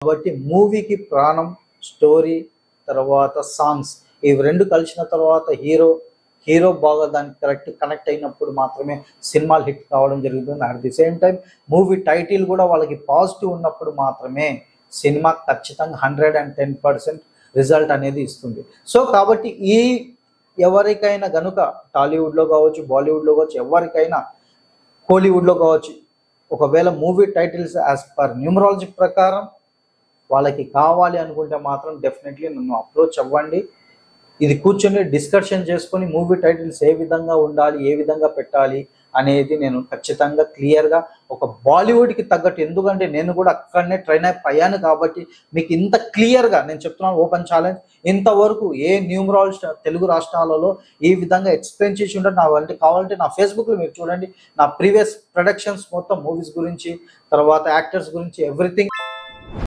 కాబట్టి మూవీకి ప్రాణం స్టోరీ, తర్వాత సాంగ్స్, ఇవి రెండు కలిసిన తర్వాత హీరో బాగా దానికి కనెక్ట్ అయినప్పుడు మాత్రమే సినిమాలు హిట్ కావడం జరుగుతుంది. At the same time movie title కూడా వాళ్ళకి పాజిటివ్ ఉన్నప్పుడు మాత్రమే సినిమా ఖచ్చితంగా 110% రిజల్ట్ అనేది ఇస్తుంది. సో కాబట్టి ఎవరికైనా గనుక టాలీవుడ్లో కావచ్చు, బాలీవుడ్లో కావచ్చు, ఎవరికైనా కోలీవుడ్లో కావచ్చు, ఒకవేళ movie titles as per numerology ప్రకారం వాళ్ళకి కావాలి అనుకుంటే మాత్రం డెఫినెట్లీ నన్ను అప్రోచ్ అవ్వండి. ఇది కూర్చొని డిస్కషన్ చేసుకొని మూవీ టైటిల్స్ ఏ విధంగా ఉండాలి, ఏ విధంగా పెట్టాలి అనేది నేను ఖచ్చితంగా క్లియర్గా ఒక బాలీవుడ్కి తగ్గట్టు, ఎందుకంటే నేను కూడా అక్కడనే ట్రైన్ అయ్యాను కాబట్టి మీకు ఇంత క్లియర్గా నేను చెప్తున్నాను. ఓపెన్ ఛాలెంజ్, ఇంతవరకు ఏ న్యూమరాలజిస్ట్ తెలుగు రాష్ట్రాలలో ఈ విధంగా ఎక్స్ప్లెయిన్ చేసి ఉంటారు. నా అంటే కావాలంటే నా ఫేస్బుక్లో మీరు చూడండి, నా ప్రీవియస్ ప్రొడక్షన్స్ మొత్తం మూవీస్ గురించి, తర్వాత యాక్టర్స్ గురించి, ఎవ్రీథింగ్